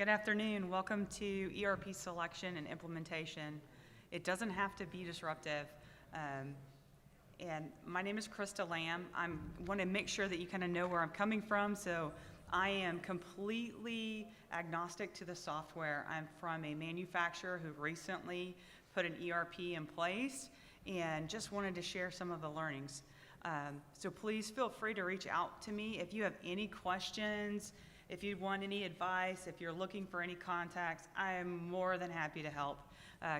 Good afternoon. Welcome to ERP selection and implementation. It doesn't have to be disruptive. And my name is Krista Lamb. I want to make sure that you kind of know where I'm coming from. So I am completely agnostic to the software. I'm from a manufacturer who recently put an ERP in place and just wanted to share some of the learnings. So please feel free to reach out to me if you have any questions, if you want any advice, if you're looking for any contacts. I am more than happy to help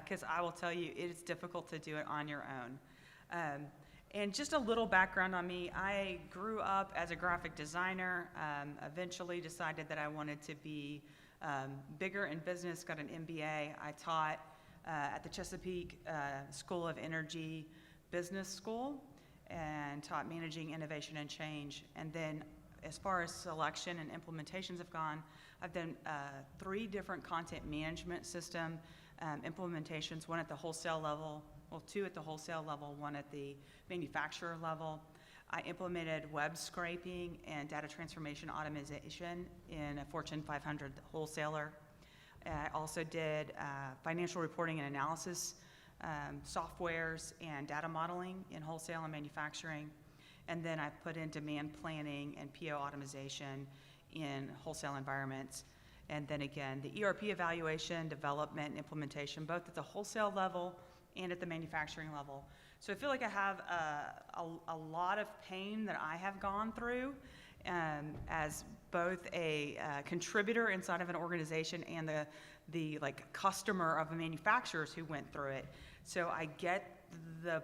because I will tell you it is difficult to do it on your own. And just a little background on me, I grew up as a graphic designer, eventually decided that I wanted to be bigger in business, got an MBA. I taught at the Chesapeake School of Energy Business School and taught managing innovation and change. And then as far as selection and implementations have gone, I've done 3 different content management system implementations, one at the wholesale level, well, 2 at the wholesale level, 1 at the manufacturer level. I implemented web scraping and data transformation automation in a Fortune 500 wholesaler. I also did financial reporting and analysis softwares and data modeling in wholesale and manufacturing. And then I put in demand planning and PO automation in wholesale environments. And then again, the ERP evaluation, development, and implementation, both at the wholesale level and at the manufacturing level. So I feel like I have a lot of pain that I have gone through as both a contributor inside of an organization and the customer of the manufacturers who went through it. So I get the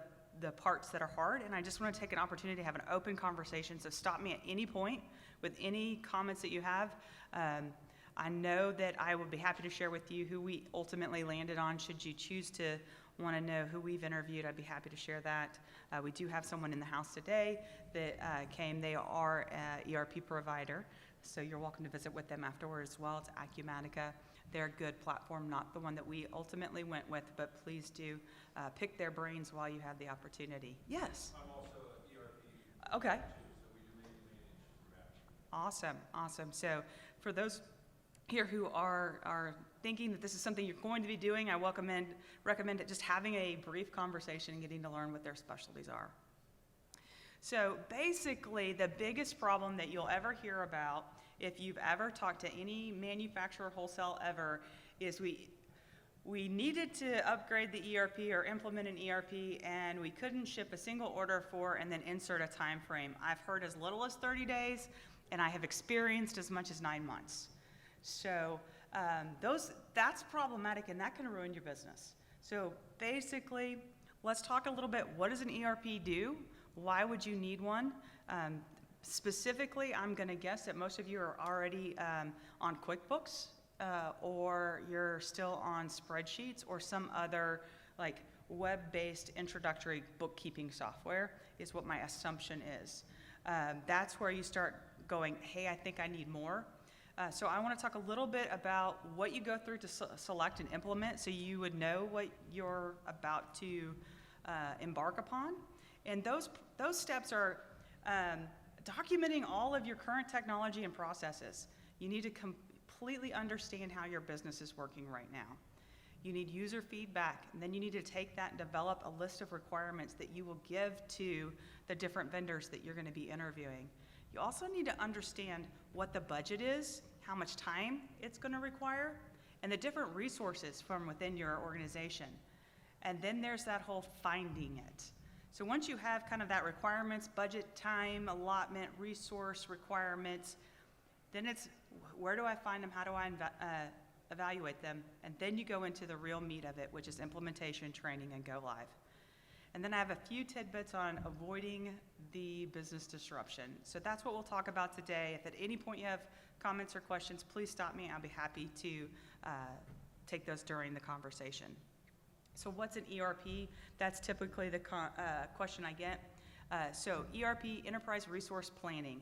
parts that are hard, and I just want to take an opportunity to have an open conversation. So stop me at any point with any comments that you have. I know that I would be happy to share with you who we ultimately landed on. Should you choose to want to know who we've interviewed, I'd be happy to share that. We do have someone in the house today that came. They are an ERP provider, so you're welcome to visit with them afterward as well. It's Acumatica. They're a good platform, not the one that we ultimately went with, but please do pick their brains while you have the opportunity. Yes? I'm also an ERP. Okay. Too, so we do manage. Awesome. So for those here who are thinking that this is something you're going to be doing, I recommend just having a brief conversation and getting to learn what their specialties are. So basically, the biggest problem that you'll ever hear about, if you've ever talked to any manufacturer wholesale ever, is we needed to upgrade the ERP or implement an ERP, and we couldn't ship a single order for and then insert a time frame. I've heard as little as 30 days, and I have experienced as much as 9 months. So that's problematic, and that can ruin your business. So basically, let's talk a little bit, what does an ERP do? Why would you need one? Specifically, I'm going to guess that most of you are already on QuickBooks or you're still on spreadsheets or some other web-based introductory bookkeeping software is what my assumption is. That's where you start going, hey, I think I need more. So I want to talk a little bit about what you go through to select and implement so you would know what you're about to embark upon. And those steps are documenting all of your current technology and processes. You need to completely understand how your business is working right now. You need user feedback, and then you need to take that and develop a list of requirements that you will give to the different vendors that you're going to be interviewing. You also need to understand what the budget is, how much time it's going to require, and the different resources from within your organization. And then there's that whole finding it. So once you have kind of that requirements, budget, time, allotment, resource requirements, then it's where do I find them, how do I evaluate them, and then you go into the real meat of it, which is implementation, training, and go live. And then I have a few tidbits on avoiding the business disruption. So that's what we'll talk about today. If at any point you have comments or questions, please stop me. I'll be happy to take those during the conversation. So what's an ERP? That's typically the question I get. So ERP, Enterprise Resource Planning.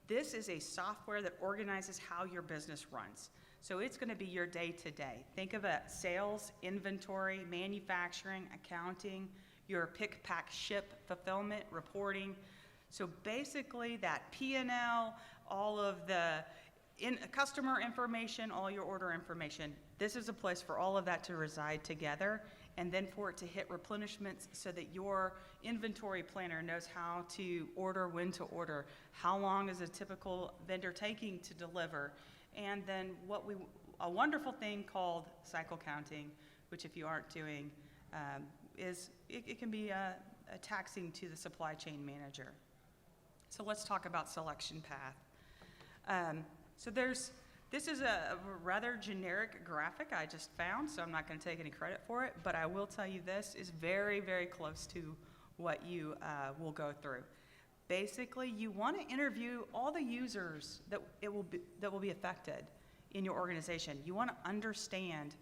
This is a software that organizes how your business runs. So it's going to be your day-to-day. Think of it: sales, inventory, manufacturing, accounting, your pick, pack, ship, fulfillment, reporting. So basically that P&L, all of the in customer information, all your order information, this is a place for all of that to reside together, and then for it to hit replenishments so that your inventory planner knows how to order, when to order, how long is a typical vendor taking to deliver, and then a wonderful thing called cycle counting, which if you aren't doing, it can be taxing to the supply chain manager. So let's talk about selection path. This is a rather generic graphic I just found, so I'm not going to take any credit for it, but I will tell you this is very, very close to what you will go through. Basically, you want to interview all the users that will be affected in your organization. You want to understand,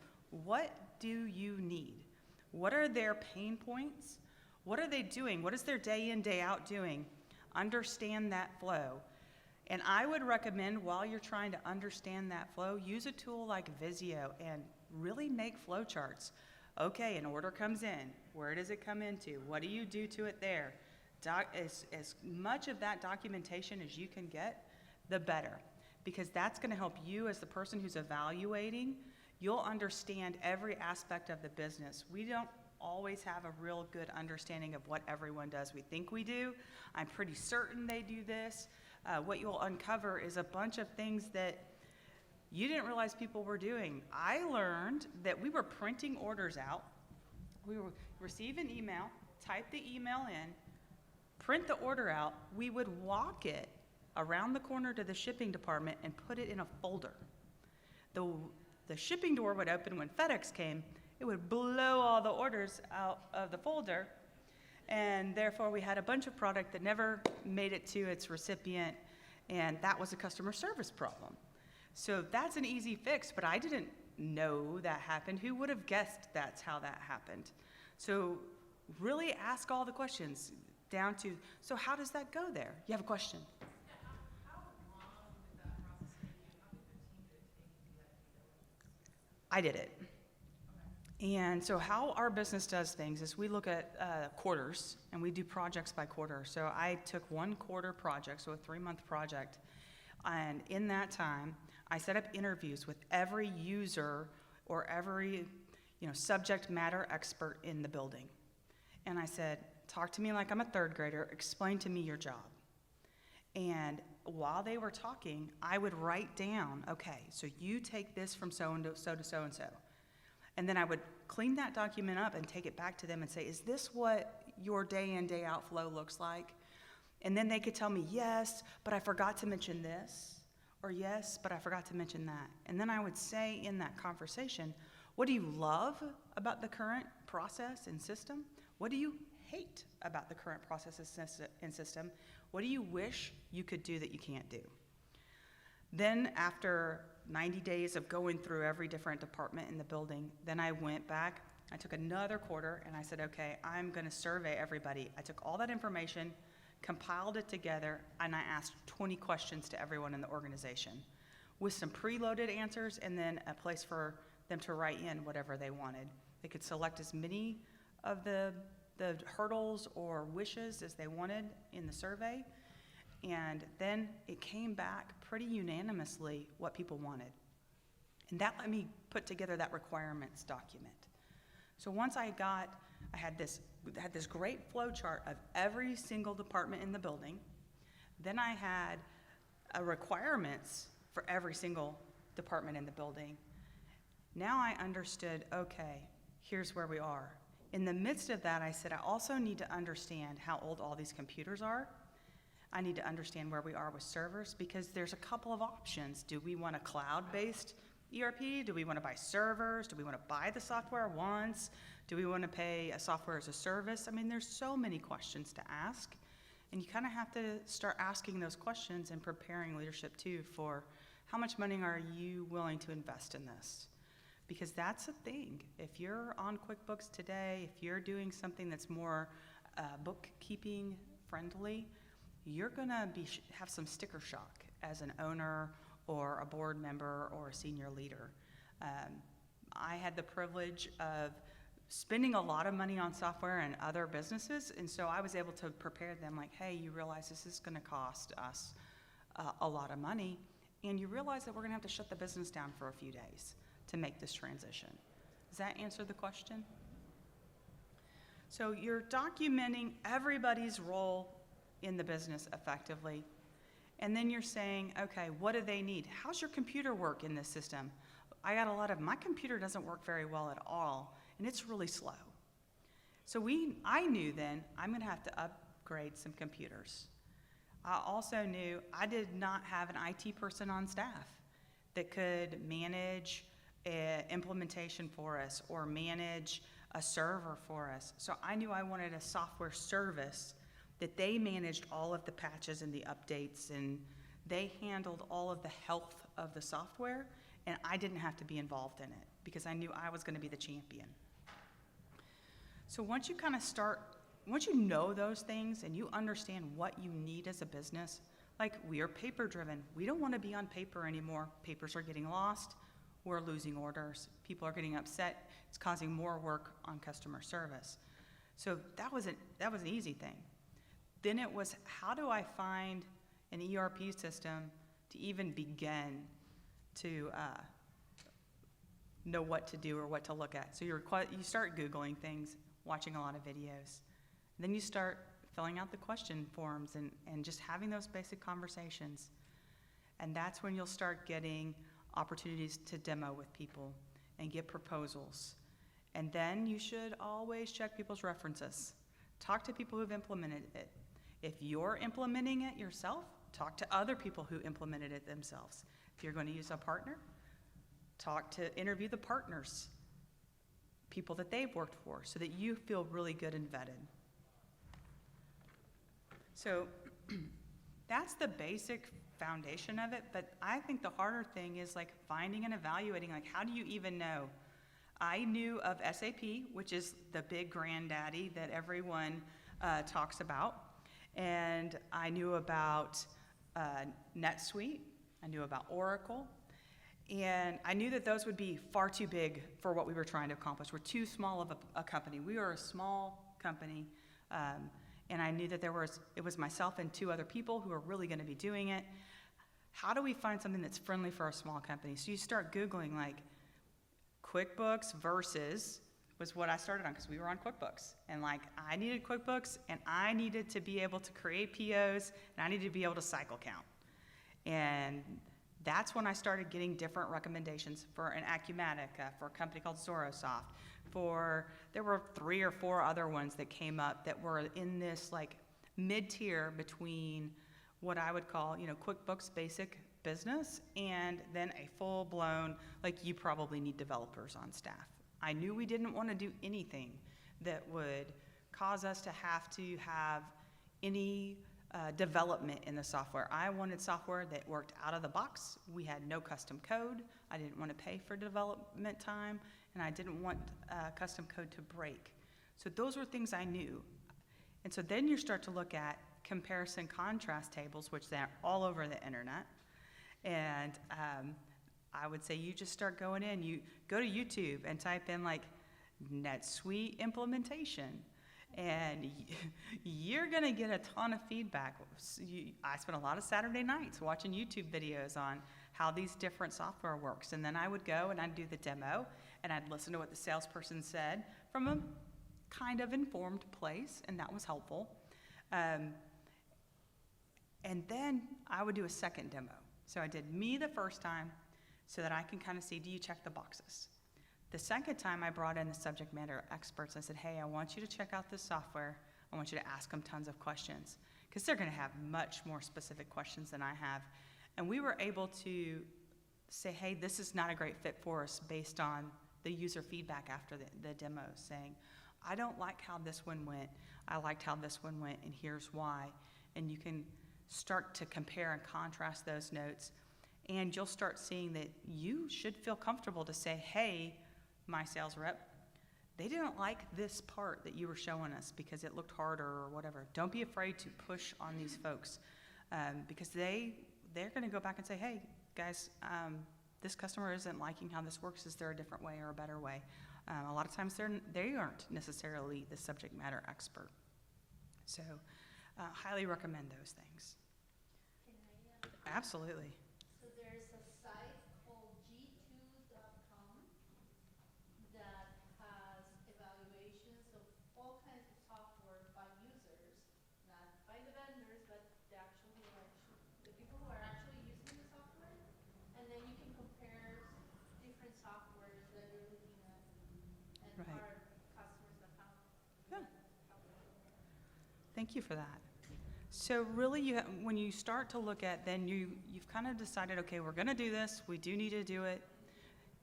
what do you need? What are their pain points? What are they doing? What is their day in, day out doing? Understand that flow. And I would recommend, while you're trying to understand that flow, use a tool like Visio and really make flow charts. Okay, an order comes in. Where does it come into? What do you do to it there? As much of that documentation as you can get, the better. Because that's going to help you as the person who's evaluating. You'll understand every aspect of the business. We don't always have a real good understanding of what everyone does. We think we do. I'm pretty certain they do this. What you'll uncover is a bunch of things that you didn't realize people were doing. I learned that we were printing orders out. We would receive an email, type the email in, print the order out. We would walk it around the corner to the shipping department and put it in a folder. The shipping door would open when FedEx came. It would blow all the orders out of the folder, and therefore we had a bunch of product that never made it to its recipient, and that was a customer service problem. So that's an easy fix, but I didn't know that happened. Who would have guessed that's how that happened? So really ask all the questions down to, so how does that go there? You have a question? Yeah, how long did that process take you? How big of a team did it take to do that? I did it. And so how our business does things is we look at quarters, and we do projects by quarter. So I took 1 quarter project, so a 3-month project, and in that time, I set up interviews with every user or every subject matter expert in the building. And I said, talk to me like I'm a 3rd grader, explain to me your job. And while they were talking, I would write down, okay, so you take this from so-and-so to so-and-so. And then I would clean that document up and take it back to them and say, is this what your day in, day out flow looks like? And then they could tell me, yes, but I forgot to mention this, or yes, but I forgot to mention that. And then I would say in that conversation, what do you love about the current process and system? What do you hate about the current process and system? What do you wish you could do that you can't do? Then after 90 days of going through every different department in the building, then I went back, I took another quarter, and I said, okay, I'm going to survey everybody. I took all that information, compiled it together, and I asked 20 questions to everyone in the organization with some preloaded answers and then a place for them to write in whatever they wanted. They could select as many of the hurdles or wishes as they wanted in the survey. And then it came back pretty unanimously what people wanted. And that let me put together that requirements document. So once I had this great flow chart of every single department in the building. Then I had requirements for every single department in the building. Now I understood, okay, here's where we are. In the midst of that, I said, I also need to understand how old all these computers are. I need to understand where we are with servers, because there's a couple of options. Do we want a cloud-based ERP? Do we want to buy servers? Do we want to buy the software once? Do we want to pay a software as a service? I mean, there's so many questions to ask, and you kind of have to start asking those questions and preparing leadership too for how much money are you willing to invest in this? Because that's a thing. If you're on QuickBooks today, if you're doing something that's more bookkeeping friendly, you're gonna have some sticker shock as an owner or a board member or a senior leader. I had the privilege of spending a lot of money on software and other businesses, and so I was able to prepare them like, hey, you realize this is gonna cost us a lot of money, and you realize that we're gonna have to shut the business down for a few days to make this transition. Does that answer the question? So you're documenting everybody's role in the business effectively, and then you're saying, okay, what do they need? How's your computer work in this system? My computer doesn't work very well at all, and it's really slow. So I knew then I'm gonna have to upgrade some computers. I also knew I did not have an IT person on staff that could manage implementation for us or manage a server for us. So I knew I wanted a software service that they managed all of the patches and the updates, and they handled all of the health of the software, and I didn't have to be involved in it because I knew I was going to be the champion. So once you know those things and you understand what you need as a business, like we are paper driven. We don't want to be on paper anymore. Papers are getting lost. We're losing orders. People are getting upset. It's causing more work on customer service. So that was an easy thing. Then it was, how do I find an ERP system to even begin to know what to do or what to look at? So you start Googling things, watching a lot of videos. Then you start filling out the question forms and just having those basic conversations. And that's when you'll start getting opportunities to demo with people and get proposals. And then you should always check people's references. Talk to people who've implemented it. If you're implementing it yourself, talk to other people who implemented it themselves. If you're going to use a partner, interview the partners, people that they've worked for, so that you feel really good and vetted. So that's the basic foundation of it, but I think the harder thing is like finding and evaluating, like how do you even know? I knew of SAP, which is the big granddaddy that everyone talks about, and I knew about NetSuite, I knew about Oracle, and I knew that those would be far too big for what we were trying to accomplish. We're too small of a company. We were a small company, and I knew that it was myself and 2 other people who are really going to be doing it. How do we find something that's friendly for a small company? So you start Googling, like, QuickBooks versus was what I started on, because we were on QuickBooks. And like, I needed QuickBooks, and I needed to be able to create POs, and I needed to be able to cycle count. And that's when I started getting different recommendations for an Acumatica, for a company called Zorosoft. There were 3 or 4 other ones that came up that were in this like mid-tier between what I would call, QuickBooks basic business and then a full-blown, like you probably need developers on staff. I knew we didn't want to do anything that would cause us to have any development in the software. I wanted software that worked out of the box. We had no custom code. I didn't want to pay for development time, and I didn't want custom code to break. So those were things I knew. And so then you start to look at comparison contrast tables, which they're all over the internet. And I would say you just start going in. You go to YouTube and type in like NetSuite implementation, and you're going to get a ton of feedback. I spent a lot of Saturday nights watching YouTube videos on how these different software works. And then I would go and I'd do the demo, and I'd listen to what the salesperson said from a kind of informed place, and that was helpful. And then I would do a second demo. So I did me the first time so that I can kind of see, do you check the boxes? The second time I brought in the subject matter experts. I said, hey, I want you to check out this software. I want you to ask them tons of questions, because they're going to have much more specific questions than I have. And we were able to say, hey, this is not a great fit for us based on the user feedback after the demo, saying, I don't like how this one went. I liked how this one went, and here's why. And you can start to compare and contrast those notes, and you'll start seeing that you should feel comfortable to say, hey, my sales rep, they didn't like this part that you were showing us because it looked harder or whatever. Don't be afraid to push on these folks, because they're going to go back and say, hey, guys, this customer isn't liking how this works. Is there a different way or a better way? A lot of times they aren't necessarily the subject matter expert. So highly recommend those things. Can I, Absolutely. so So there's a site called g2.com that has evaluations of all kinds of software by users, not by the vendors, but the people who are actually using the software. And then you can compare different softwares that you're looking at and Right. our customers that found Yeah. that helpful. Thank you for that. So really, when you start to look at, then you've kind of decided, okay, we're going to do this. We do need to do it,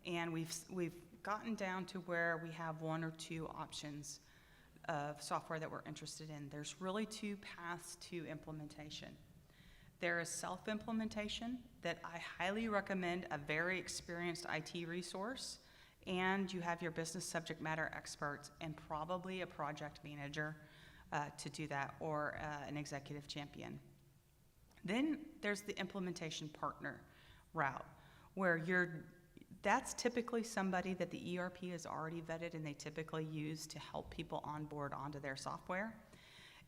and we've gotten down to where we have one or two options of software that we're interested in. There's really two paths to implementation. There is self-implementation that I highly recommend a very experienced IT resource, and you have your business subject matter experts and probably a project manager to do that, or an executive champion. Then there's the implementation partner route, where that's typically somebody that the ERP is already vetted and they typically use to help people onboard onto their software.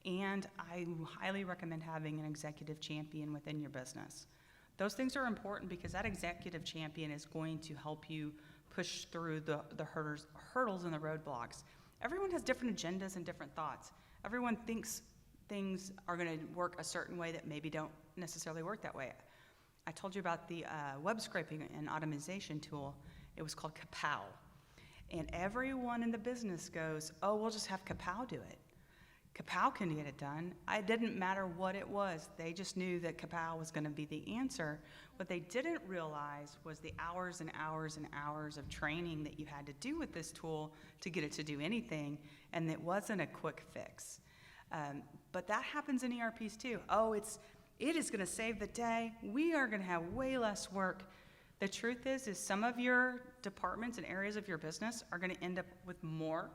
And I highly recommend having an executive champion within your business. Those things are important because that executive champion is going to help you push through the hurdles and the roadblocks. Everyone has different agendas and different thoughts. Everyone thinks things are going to work a certain way that maybe don't necessarily work that way. I told you about the web scraping and automation tool. It was called Kapow. And everyone in the business goes, oh, we'll just have Kapow do it. Kapow can get it done. It didn't matter what it was. They just knew that Kapow was going to be the answer. What they didn't realize was the hours and hours and hours of training that you had to do with this tool to get it to do anything, and it wasn't a quick fix. But that happens in ERPs too. Oh, it is going to save the day. We are going to have way less work. The truth is some of your departments and areas of your business are going to end up with more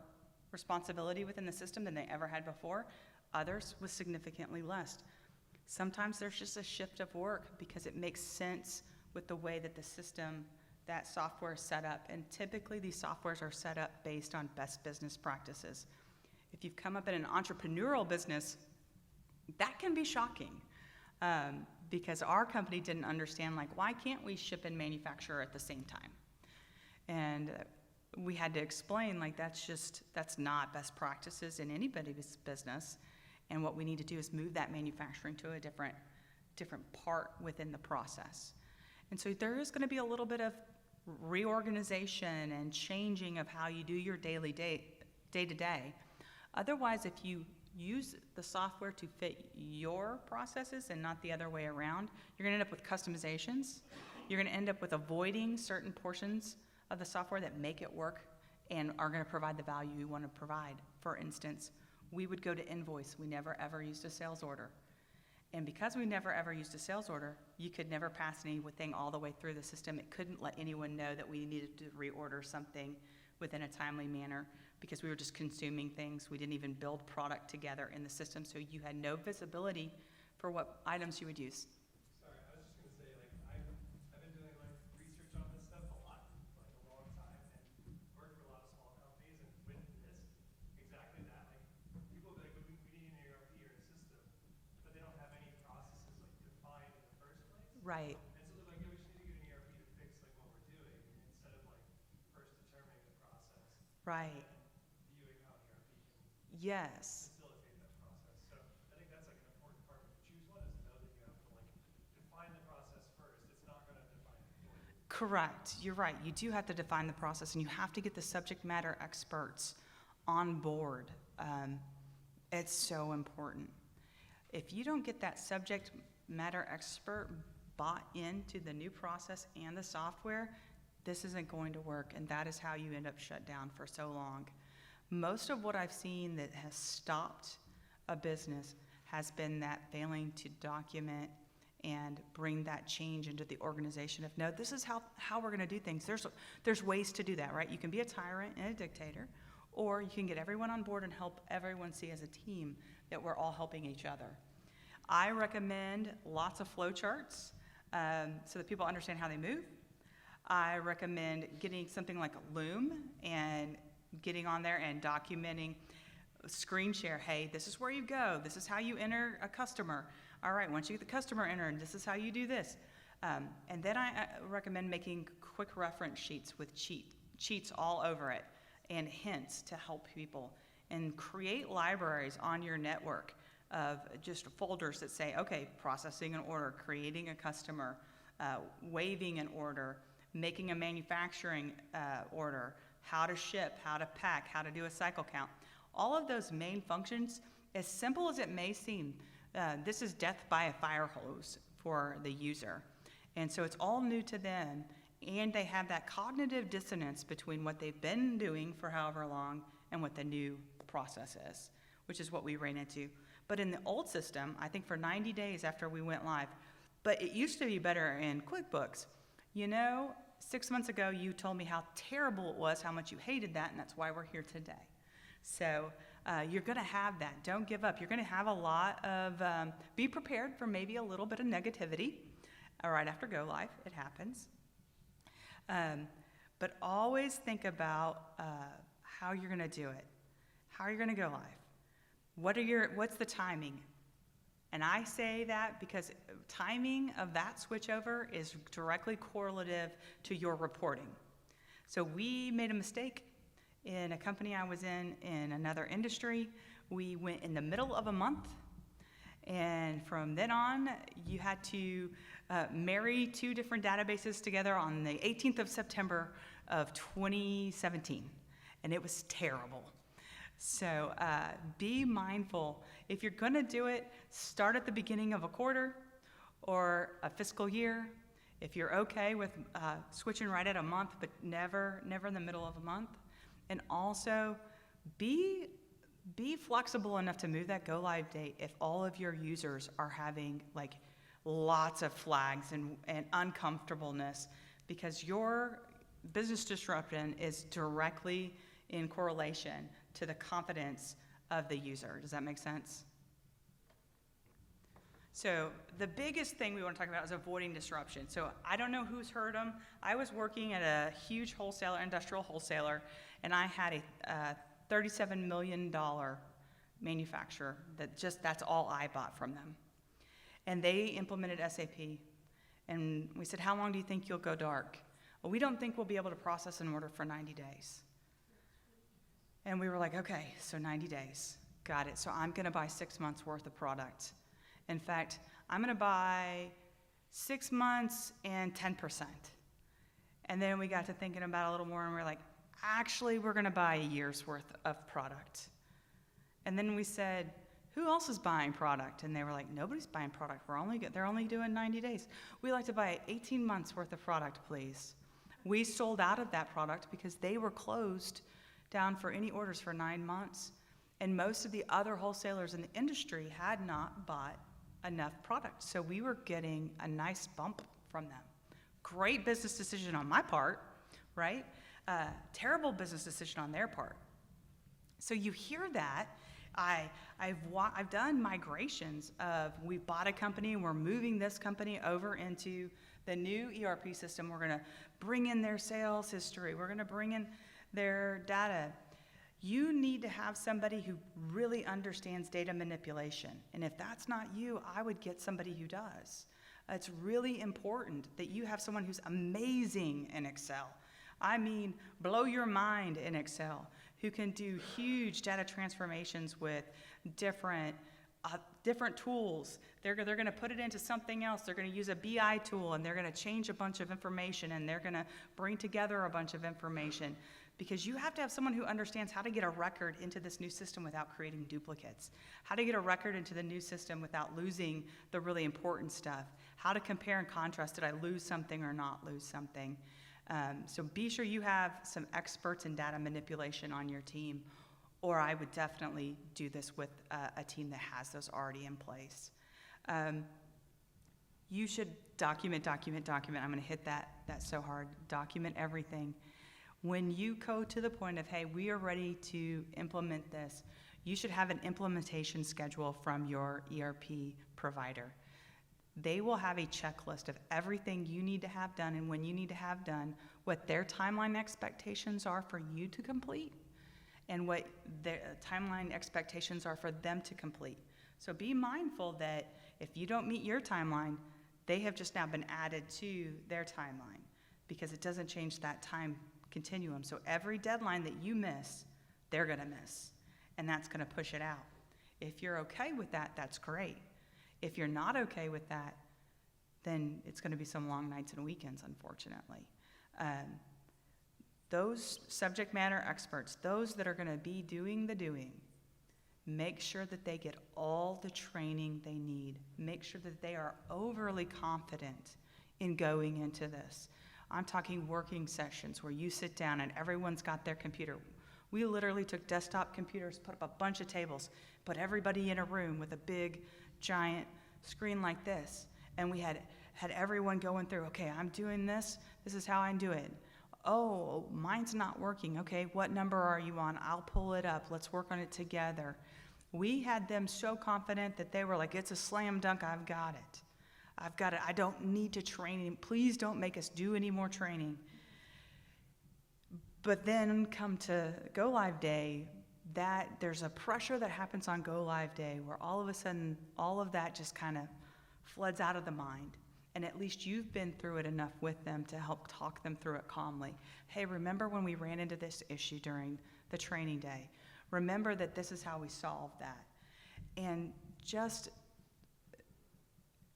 responsibility within the system than they ever had before, others with significantly less. Sometimes there's just a shift of work because it makes sense with the way that the system, that software is set up, and typically these softwares are set up based on best business practices. If you've come up in an entrepreneurial business, that can be shocking because our company didn't understand, like, why can't we ship and manufacture at the same time? And we had to explain, like, that's not best practices in anybody's business. And what we need to do is move that manufacturing to a different part within the process. And so there is going to be a little bit of reorganization and changing of how you do your daily day-to-day. Otherwise, if you use the software to fit your processes and not the other way around, you're going to end up with customizations. You're going to end up with avoiding certain portions of the software that make it work and are going to provide the value you want to provide. For instance, we would go to invoice. We never ever used a sales order. And because we never ever used a sales order, you could never pass anything all the way through the system. It couldn't let anyone know that we needed to reorder something within a timely manner because we were just consuming things. We didn't even build product together in the system, so you had no visibility for what items you would use. Sorry, I was just gonna say, like, I've been doing like research on this stuff a lot, for like a long time, and worked for a lot of small companies, and with this, exactly that, like, people be like, we need an ERP or a system, but they don't have any processes like defined in the first place. Right. And so they're like, yeah, we just need to get an ERP to fix like what we're doing, instead of like first determining the process. Right. And viewing how an ERP can Yes. facilitate that process. So I think that's like an important part. When you choose one, is to know that you have to like define the process first. It's not going to define it for you. Correct. You're right. You do have to define the process, and you have to get the subject matter experts on board. It's so important. If you don't get that subject matter expert bought into the new process and the software, this isn't going to work, and that is how you end up shut down for so long. Most of what I've seen that has stopped a business has been that failing to document and bring that change into the organization of, no, this is how we're going to do things. There's ways to do that, right? You can be a tyrant and a dictator, or you can get everyone on board and help everyone see as a team that we're all helping each other. I recommend lots of flow charts so that people understand how they move. I recommend getting something like Loom and getting on there and documenting, screen share. Hey, this is where you go. This is how you enter a customer. All right, once you get the customer entered, this is how you do this. And then I recommend making quick reference sheets with cheats all over it and hints to help people, and create libraries on your network of just folders that say, okay, processing an order, creating a customer, waiving an order, making a manufacturing order, how to ship, how to pack, how to do a cycle count. All of those main functions, as simple as it may seem, this is death by a fire hose for the user. And so it's all new to them, and they have that cognitive dissonance between what they've been doing for however long and what the new process is, which is what we ran into. But in the old system, I think for 90 days after we went live, but it used to be better in QuickBooks. 6 months ago, you told me how terrible it was, how much you hated that, and that's why we're here today. So you're going to have that. Don't give up. You're going to have a lot of, be prepared for maybe a little bit of negativity right after go live. It happens. But always think about how you're going to do it. How are you going to go live? What's the timing? And I say that because timing of that switchover is directly correlative to your reporting. So we made a mistake in a company I was in another industry. We went in the middle of a month, and from then on, you had to marry two different databases together on the 18th of September of 2017, and it was terrible. So be mindful. If you're going to do it, start at the beginning of a quarter or a fiscal year. If you're okay with switching right at a month, but never in the middle of a month. And also be flexible enough to move that go live date if all of your users are having like lots of flags and uncomfortableness, because your business disruption is directly in correlation to the confidence of the user. Does that make sense? So the biggest thing we want to talk about is avoiding disruption. So I don't know who's heard them. I was working at a huge wholesaler, industrial wholesaler, and I had a $37 million manufacturer that's all I bought from them. And they implemented SAP. And we said, how long do you think you'll go dark? Well, we don't think we'll be able to process an order for 90 days. And we were like, okay, so 90 days. Got it. So I'm going to buy 6 months worth of product. In fact, I'm going to buy 6 months and 10%. And then we got to thinking about it a little more, and we're like, actually, we're going to buy a year's worth of product. And then we said, who else is buying product? And they were like, nobody's buying product. They're only doing 90 days. We'd like to buy 18 months worth of product, please. We sold out of that product because they were closed down for any orders for 9 months. And most of the other wholesalers in the industry had not bought enough product. So we were getting a nice bump from them. Great business decision on my part, right? Terrible business decision on their part. So you hear that. I've done migrations of, we bought a company and we're moving this company over into the new ERP system. We're going to bring in their sales history. We're going to bring in their data. You need to have somebody who really understands data manipulation. And if that's not you, I would get somebody who does. It's really important that you have someone who's amazing in Excel. I mean, blow your mind in Excel, who can do huge data transformations with different tools. They're going to put it into something else. They're going to use a BI tool, and they're going to change a bunch of information, and they're going to bring together a bunch of information. Because you have to have someone who understands how to get a record into this new system without creating duplicates, how to get a record into the new system without losing the really important stuff, how to compare and contrast, did I lose something or not lose something. So be sure you have some experts in data manipulation on your team, or I would definitely do this with a team that has those already in place. You should document. I'm going to hit that so hard. Document everything. When you go to the point of, hey, we are ready to implement this, you should have an implementation schedule from your ERP provider. They will have a checklist of everything you need to have done and when you need to have done, what their timeline expectations are for you to complete, and what their timeline expectations are for them to complete. So be mindful that if you don't meet your timeline, They have just now been added to their timeline because it doesn't change that time continuum. So every deadline that you miss, they're going to miss, and that's going to push it out. If you're okay with that, that's great. If you're not okay with that, then it's going to be some long nights and weekends, unfortunately. Those subject matter experts, those that are going to be doing the doing, make sure that they get all the training they need. Make sure that they are overly confident in going into this. I'm talking working sessions where you sit down and everyone's got their computer. We literally took desktop computers, put up a bunch of tables, put everybody in a room with a big, giant screen like this, and we had everyone going through, okay, I'm doing this, this is how I do it. Oh, mine's not working. Okay, what number are you on? I'll pull it up. Let's work on it together. We had them so confident that they were like, it's a slam dunk, I've got it. I've got it. I don't need to train. Please don't make us do any more training. But then come to go live day, that there's a pressure that happens on go live day where all of a sudden all of that just kind of floods out of the mind. And at least you've been through it enough with them to help talk them through it calmly. Hey, remember when we ran into this issue during the training day? Remember that this is how we solved that. And just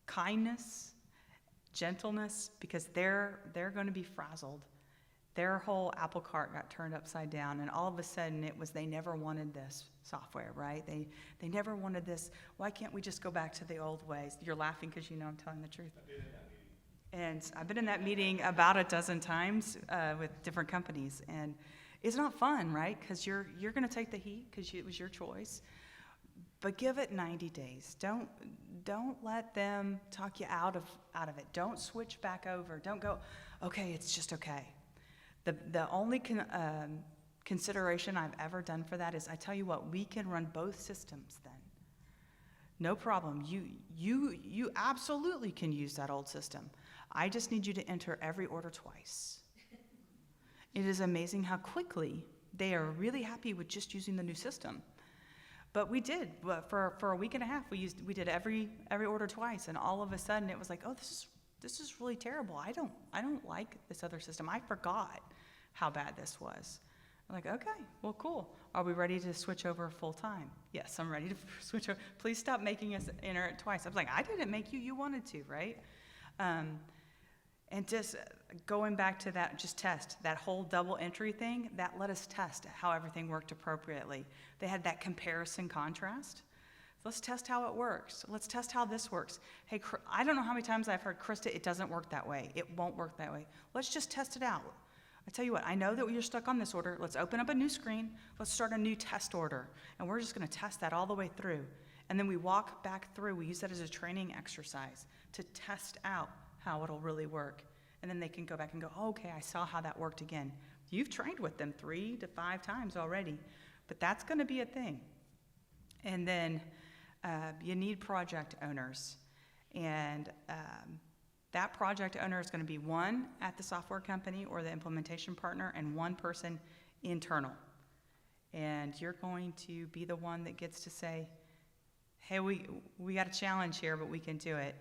kindness, gentleness, because they're going to be frazzled. Their whole apple cart got turned upside down, and all of a sudden it was they never wanted this software, right? They never wanted this. Why can't we just go back to the old ways? You're laughing because you know I'm telling the truth. I've been in that meeting. And I've been in that meeting about a dozen times with different companies, and it's not fun, right? Because you're going to take the heat because it was your choice. But give it 90 days. Don't let them talk you out of it. Don't switch back over. Don't go, okay, it's just okay. The only consideration I've ever done for that is, I tell you what, we can run both systems then. No problem. You absolutely can use that old system. I just need you to enter every order twice. It is amazing how quickly they are really happy with just using the new system. But we did. For a week and a half, we did every order twice, and all of a sudden it was like, oh, this is really terrible. I don't like this other system. I forgot how bad this was. I'm like, okay, well, cool. Are we ready to switch over full time? Yes, I'm ready to switch over. Please stop making us enter it twice. I was like, I didn't make you. You wanted to, right? And just going back to that, just test, that whole double entry thing, that let us test how everything worked appropriately. They had that comparison contrast. Let's test how it works. Let's test how this works. Hey, I don't know how many times I've heard, Krista, it doesn't work that way. It won't work that way. Let's just test it out. I tell you what, I know that you're stuck on this order. Let's open up a new screen. Let's start a new test order. And we're just going to test that all the way through. And then we walk back through. We use that as a training exercise to test out how it'll really work. And then they can go back and go, oh, okay, I saw how that worked again. You've trained with them 3 to 5 times already. But that's going to be a thing. And then you need project owners. And that project owner is going to be one at the software company or the implementation partner and one person internal. And you're going to be the one that gets to say, hey, we got a challenge here, but we can do it.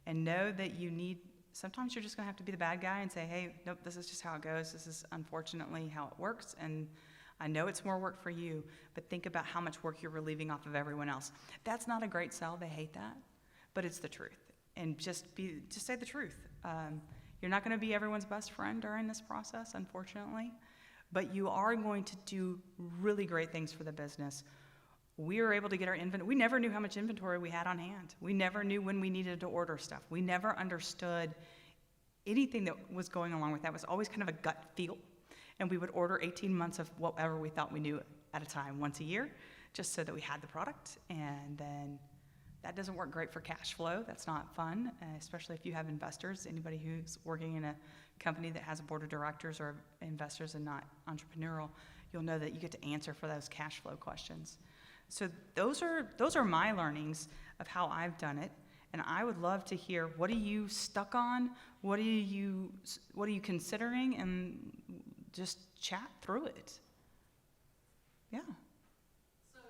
And know that sometimes you're just going to have to be the bad guy and say, hey, nope, this is just how it goes. This is unfortunately how it works. And I know it's more work for you, but think about how much work you're relieving off of everyone else. That's not a great sell. They hate that, but it's the truth. And just say the truth. You're not going to be everyone's best friend during this process, unfortunately, but you are going to do really great things for the business. We were able to get our inventory. We never knew how much inventory we had on hand. We never knew when we needed to order stuff. We never understood anything that was going along with that. It was always kind of a gut feel. And we would order 18 months of whatever we thought we knew at a time, once a year, just so that we had the product. And then that doesn't work great for cash flow. That's not fun, especially if you have investors. Anybody who's working in a company that has a board of directors or investors and not entrepreneurial, you'll know that you get to answer for those cash flow questions. So those are my learnings of how I've done it. And I would love to hear, what are you stuck on? What are you considering? And just chat through it. Yeah. So,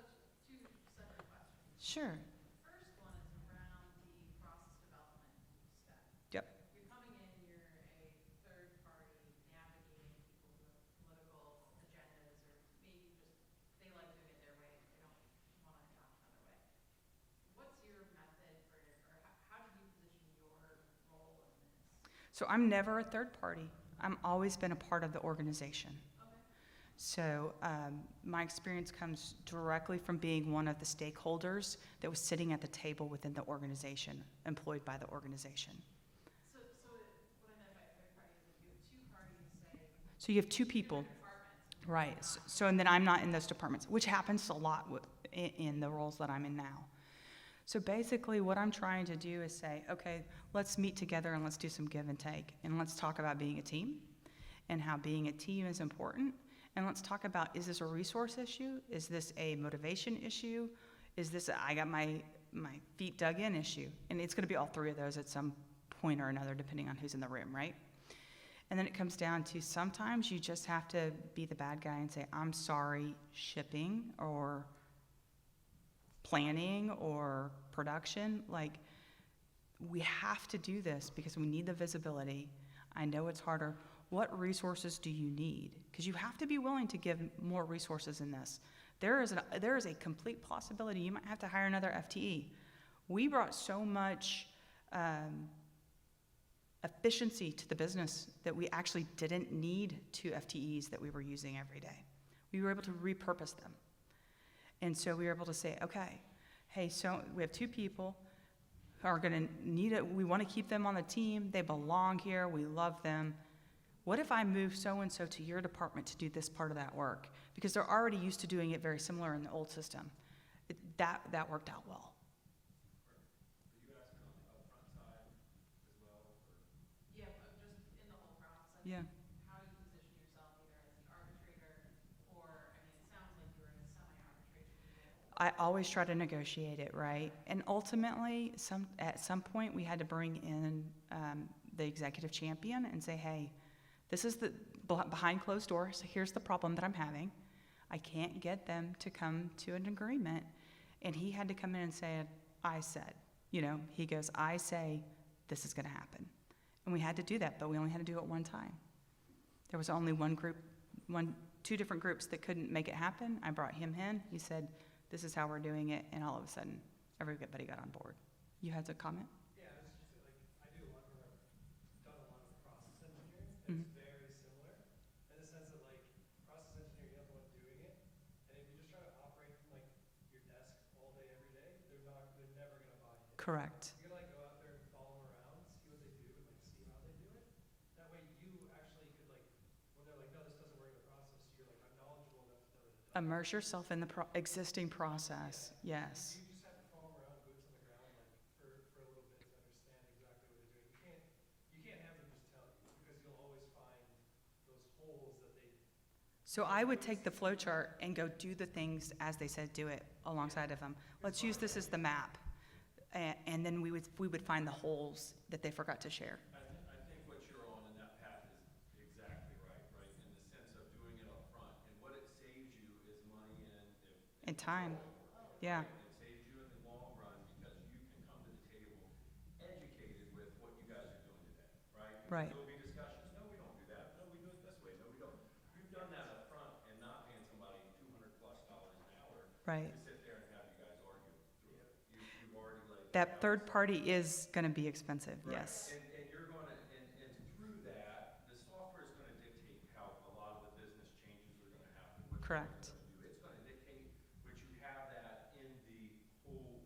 2 separate questions. Sure. First one is around the process development step. So I'm never a third party. I'm always been a part of the organization. So my experience comes directly from being one of the stakeholders that was sitting at the table within the organization, employed by the organization. So what I meant by third party is if you have two parties, say, So you have two people. different departments. Right. So and then I'm not in those departments, which happens a lot in the roles that I'm in now. So basically what I'm trying to do is say, okay, let's meet together and let's do some give and take. And let's talk about being a team and how being a team is important. And let's talk about, is this a resource issue? Is this a motivation issue? Is this I got my feet dug in issue? And it's going to be all three of those at some point or another, depending on who's in the room, right? And then it comes down to sometimes you just have to be the bad guy and say, I'm sorry, shipping or planning or production. Like, we have to do this because we need the visibility. I know it's harder. What resources do you need? Because you have to be willing to give more resources in this. There is a complete possibility you might have to hire another FTE. We brought so much efficiency to the business that we actually didn't need 2 FTEs that we were using every day. We were able to repurpose them. And so we were able to say, okay, hey, so we have 2 people who are going to need it. We want to keep them on the team. They belong here. We love them. What if I move so-and-so to your department to do this part of that work? Because they're already used to doing it very similar in the old system. That worked out well. Are you asking on the upfront side as well? Or? Yeah, but just in the whole process. Yeah. How you position yourself either as the arbitrator or, I mean, it sounds like you're in a semi-arbitration role. I always try to negotiate it, right? And ultimately, at some point, we had to bring in the executive champion and say, hey, this is the behind closed doors. Here's the problem that I'm having. I can't get them to come to an agreement. And he had to come in and say, I said, he goes, I say this is going to happen. And we had to do that, but we only had to do it one time. There was only two different groups that couldn't make it happen. I brought him in. He said, this is how we're doing it. And all of a sudden, everybody got on board. You had a comment? Yeah, I was just like, I do a lot of, done a lot of process engineering. Mhm. It's very similar in the sense that like process engineering, you're the one doing it. And if you just try to operate from like your desk all day, every day, they're never going to buy it. Correct. You gotta like go out there and follow them around, see what they do, and like see how they do it. That way you actually could like, when they're like, no, this doesn't work in the process, you're like, I'm knowledgeable enough to know that it does. Immerse yourself in the existing process. Yes. You just have to follow them around, boots on the ground, like for a little bit to understand exactly what they're doing. You can't have them just tell you because you'll always find those holes that they. So I would take the flow chart and go do the things as they said do it alongside of them. Let's use this as the map. And then we would find the holes that they forgot to share. I think what you're on in that path is exactly right? In the sense of doing it up front. And what it saves you is money And time. Yeah. It saves you in the long run because you can come to the table educated with what you guys are doing today, right? Right. There'll be discussions. No, we don't do that. No, we do it this way. No, we don't. We've done that up front and not paying somebody $200+ an hour Right. to sit there and have you guys argue through it. You've already laid That third party is going to be expensive. Right. Yes. And you're going to, and through that, the software is going to dictate how a lot of the business changes are going to happen. What Correct. you're gonna do. It's going to dictate, but you have that in the whole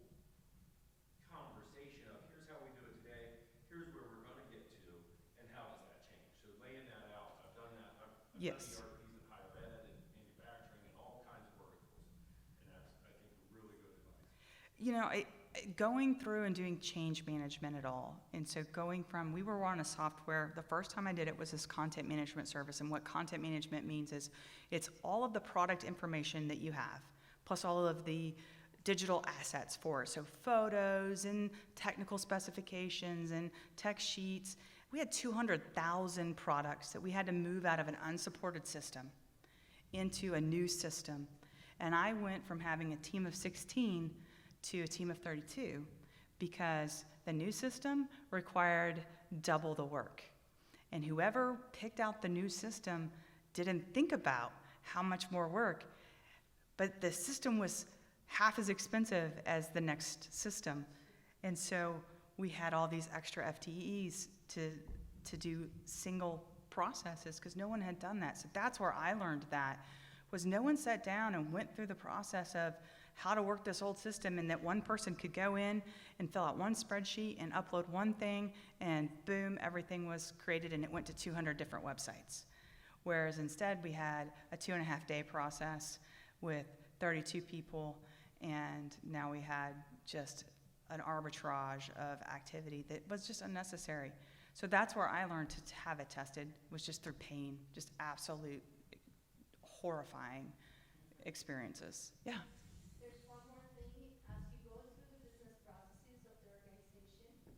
conversation of here's how we do it today, here's where we're going to get to, and how does that change? So laying that out, I've done that. I've Yes. done ERPs in higher ed and manufacturing and all kinds of verticals, and that's, I think, really good advice. Going through and doing change management at all. And so we were on a software, the first time I did it was this content management service. And what content management means is it's all of the product information that you have, plus all of the digital assets for it. So photos and technical specifications and tech sheets. We had 200,000 products that we had to move out of an unsupported system into a new system. And I went from having a team of 16 to a team of 32 because the new system required double the work. And whoever picked out the new system didn't think about how much more work, but the system was half as expensive as the next system. And so we had all these extra FTEs to to do single processes because no one had done that. So that's where I learned that, was no one sat down and went through the process of how to work this old system, and that one person could go in and fill out one spreadsheet and upload one thing, and boom, everything was created and it went to 200 different websites. Whereas instead we had a 2.5-day process with 32 people, and now we had just an arbitrage of activity that was just unnecessary. So that's where I learned to have it tested, was just through pain, just absolute horrifying experiences. Yeah. There's one more thing, as you go through the business processes of the organization,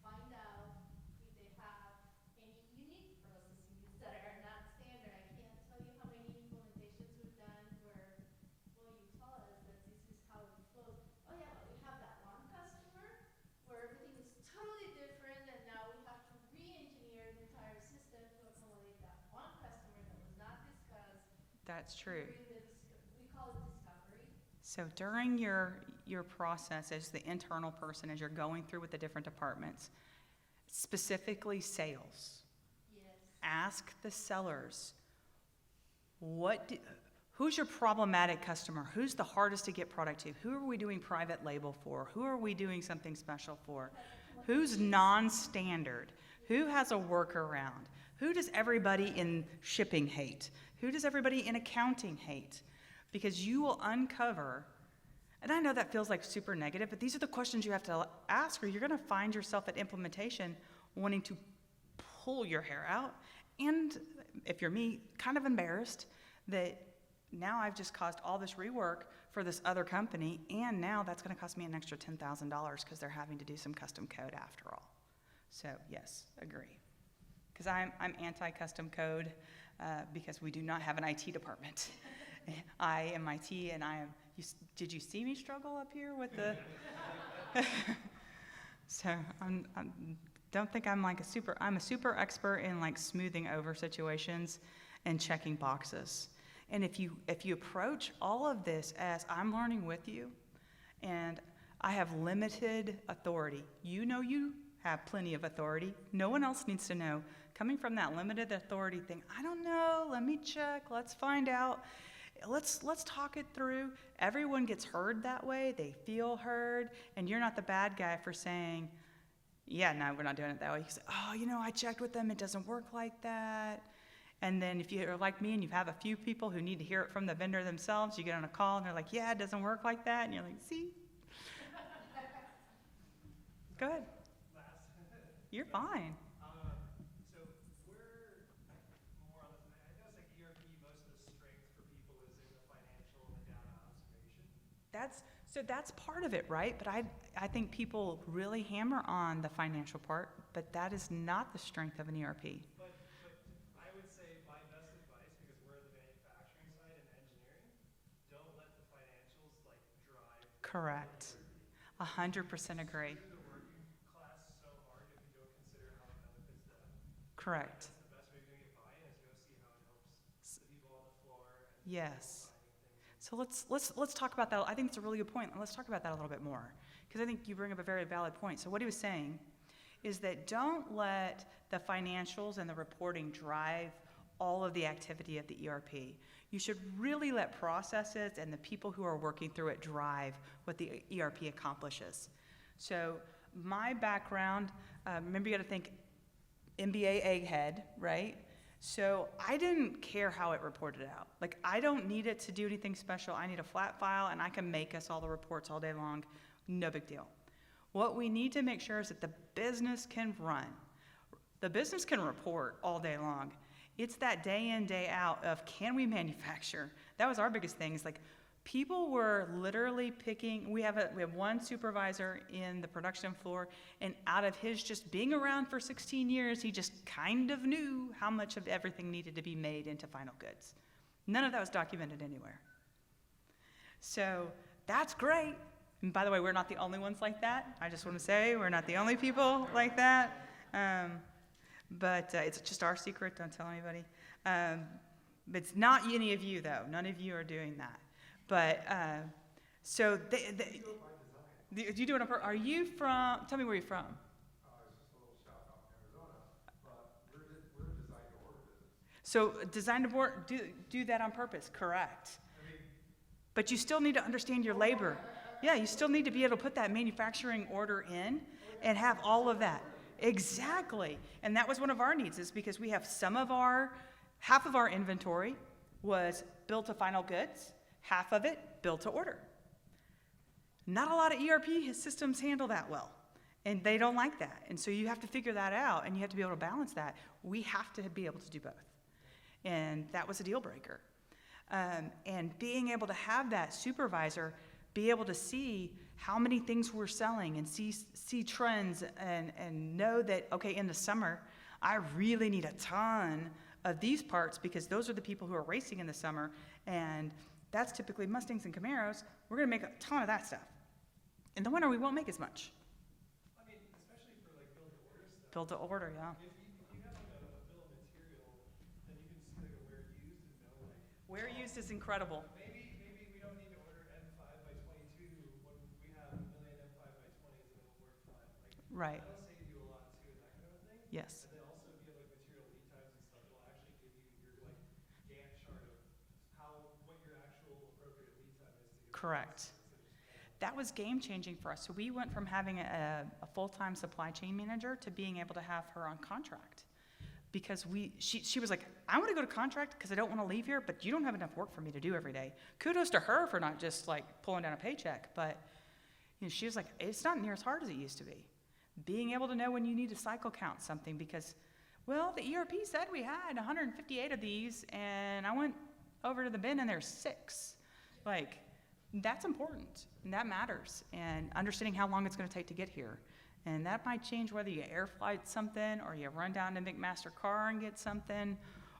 find out if they have any unique processes that are not standard. I can't tell you how many implementations we've done where, well, you tell us that this is how it flows. Oh yeah, but we have that one customer where everything is totally different, and now we have to re-engineer the entire system to accommodate that one customer that was not discussed. That's true. We call it discovery. So during your process as the internal person, as you're going through with the different departments, specifically sales, Yes. ask the sellers, who's your problematic customer? Who's the hardest to get product to? Who are we doing private label for? Who are we doing something special for? Who's non-standard? Who has a workaround? Who does everybody in shipping hate? Who does everybody in accounting hate? Because you will uncover, and I know that feels like super negative, but these are the questions you have to ask, or you're going to find yourself at implementation wanting to pull your hair out. And if you're me, kind of embarrassed that now I've just caused all this rework for this other company, and now that's going to cost me an extra $10,000 because they're having to do some custom code after all. So yes, agree. Because I'm anti-custom code because we do not have an IT department. I am IT, and did you see me struggle up here with the? So don't think I'm like I'm a super expert in like smoothing over situations and checking boxes. And if you approach all of this as I'm learning with you, and I have limited authority, you know you have plenty of authority. No one else needs to know. Coming from that limited authority thing, I don't know, let me check, let's find out. Let's talk it through. Everyone gets heard that way. They feel heard, and you're not the bad guy for saying, yeah, no, we're not doing it that way. You say, oh, I checked with them. It doesn't work like that. And then if you're like me and you have a few people who need to hear it from the vendor themselves, you get on a call and they're like, yeah, it doesn't work like that. And you're like, see? Go ahead. You're fine. So we're more on the, I know it's like ERP, most of the strength for people is in the financial and the data observation. That's part of it, right? But I think people really hammer on the financial part, but that is not the strength of an ERP. But I would say my best advice, because we're in the manufacturing side and engineering, don't let the financials like drive. Correct. 100% agree. The working class so hard if you don't consider how it benefits them. Correct. That's the best way of doing it buy-in is go see how it helps the people on the floor. And Yes. finding things. So let's talk about that. I think it's a really good point. Let's talk about that a little bit more, because I think you bring up a very valid point. So what he was saying is that don't let the financials and the reporting drive all of the activity of the ERP. You should really let processes and the people who are working through it drive what the ERP accomplishes. So my background, remember you got to think MBA egghead, right? So I didn't care how it reported out. Like, I don't need it to do anything special. I need a flat file, and I can make us all the reports all day long. No big deal. What we need to make sure is that the business can run. The business can report all day long. It's that day in, day out of, can we manufacture? That was our biggest thing. Is like, people were literally picking. We have one supervisor in the production floor, and out of his just being around for 16 years, he just kind of knew how much of everything needed to be made into final goods. None of that was documented anywhere. So that's great. And by the way, we're not the only ones like that. I just want to say we're not the only people like that. But it's just our secret. Don't tell anybody. But it's not any of you, though. None of you are doing that. But so you do it on purpose. Are you from? Tell me where you're from. It's just a little shop out in Arizona, but So design to board, do that on purpose, correct. I mean, But you still need to understand your labor. Yeah, you still need to be able to put that manufacturing order in and have all of that. Exactly. And that was one of our needs, is because we have half of our inventory was built to final goods, half of it built to order. Not a lot of ERP systems handle that well, and they don't like that. And so you have to figure that out, and you have to be able to balance that. We have to be able to do both. And that was a deal breaker. And being able to have that supervisor be able to see how many things we're selling and see trends and know that, okay, in the summer, I really need a ton of these parts because those are the people who are racing in the summer, and that's typically Mustangs and Camaros. We're going to make a ton of that stuff. In the winter, we won't make as much. I mean, especially for like build to order stuff. Build to order, yeah. If you have like a bill of material, then you can see like a where used and know like. Where used is incredible. Maybe we don't need to order M5 by 22 when we have a million M5 by 20s and it'll work fine. Like, Right. that'll save you a lot too, that kind of thing. Yes. And then also if you have like material lead times and stuff, it'll actually give you your like Gantt chart of what your actual appropriate lead time is to get. Correct. That was game changing for us. So we went from having a full-time supply chain manager to being able to have her on contract. Because she was like, I want to go to contract because I don't want to leave here, but you don't have enough work for me to do every day. Kudos to her for not just like pulling down a paycheck, but she was like, it's not near as hard as it used to be. Being able to know when you need to cycle count something because, well, the ERP said we had 158 of these, and I went over to the bin and there's 6. Like, that's important, and that matters, and understanding how long it's going to take to get here. And that might change whether you air flight something, or you run down to McMaster Car and get something,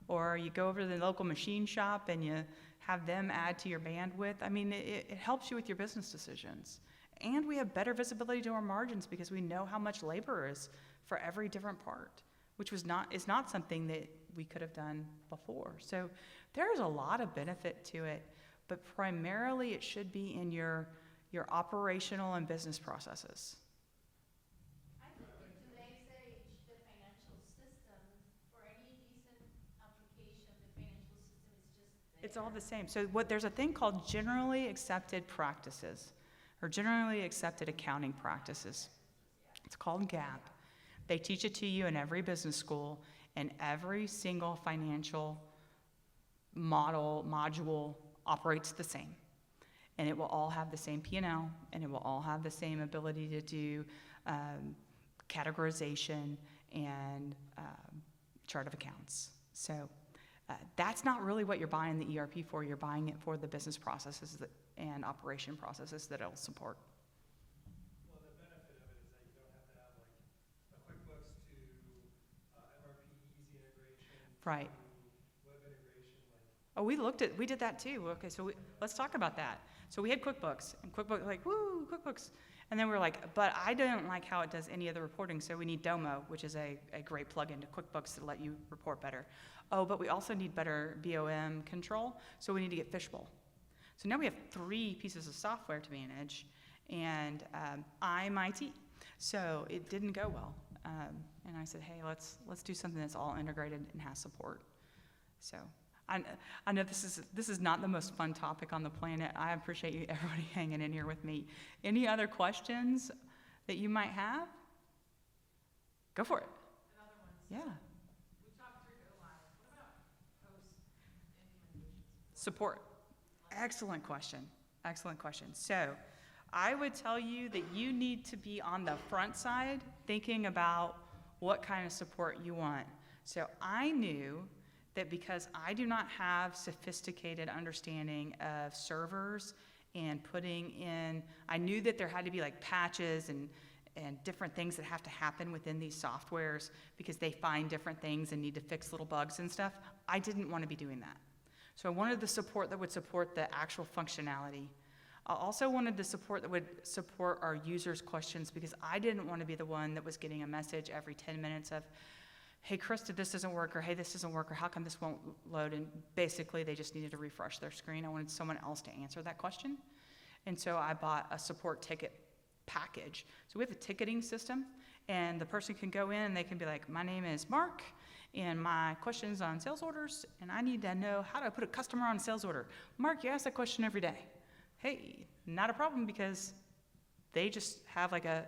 or you go over to the local machine shop and you have them add to your bandwidth. I mean, it helps you with your business decisions. And we have better visibility to our margins because we know how much labor is for every different part, which is not something that we could have done before. So there's a lot of benefit to it, but primarily it should be in your operational and business processes. I think in today's age, the financial system, for any decent application, the financial system is just there. It's all the same. So there's a thing called generally accepted practices, or generally accepted accounting practices. It's called GAAP. They teach it to you in every business school, and every single financial module operates the same. And it will all have the same P&L, and it will all have the same ability to do categorization and chart of accounts. So that's not really what you're buying the ERP for. You're buying it for the business processes and operation processes that it'll support. Well, the benefit of it is that you don't have to have like a QuickBooks to MRP easy integration. Right. To web integration, like. Oh, we did that too. Okay, so let's talk about that. So we had QuickBooks, and QuickBooks, like, woo, QuickBooks. And then we were like, but I don't like how it does any of the reporting, so we need Domo, which is a great plugin to QuickBooks to let you report better. Oh, but we also need better BOM control, so we need to get Fishbowl. So now we have 3 pieces of software to manage, and I'm IT. So it didn't go well. And I said, hey, let's do something that's all integrated and has support. So I know this is not the most fun topic on the planet. I appreciate you, everybody hanging in here with me. Any other questions that you might have? Go for it. Another one. Yeah. We talked through go live. What about post-implementation? Support. Excellent question. Excellent question. So I would tell you that you need to be on the front side thinking about what kind of support you want. So I knew that because I do not have sophisticated understanding of servers and putting in, I knew that there had to be like patches and different things that have to happen within these softwares because they find different things and need to fix little bugs and stuff. I didn't want to be doing that. So I wanted the support that would support the actual functionality. I also wanted the support that would support our users' questions because I didn't want to be the one that was getting a message every 10 minutes of, hey, Krista, this doesn't work, or hey, this doesn't work, or how come this won't load? And basically, they just needed to refresh their screen. I wanted someone else to answer that question. And so I bought a support ticket package. So we have a ticketing system, and the person can go in and they can be like, my name is Mark, and my question's on sales orders, and I need to know how to put a customer on a sales order. Mark, you ask that question every day. Hey, not a problem, because they just have like a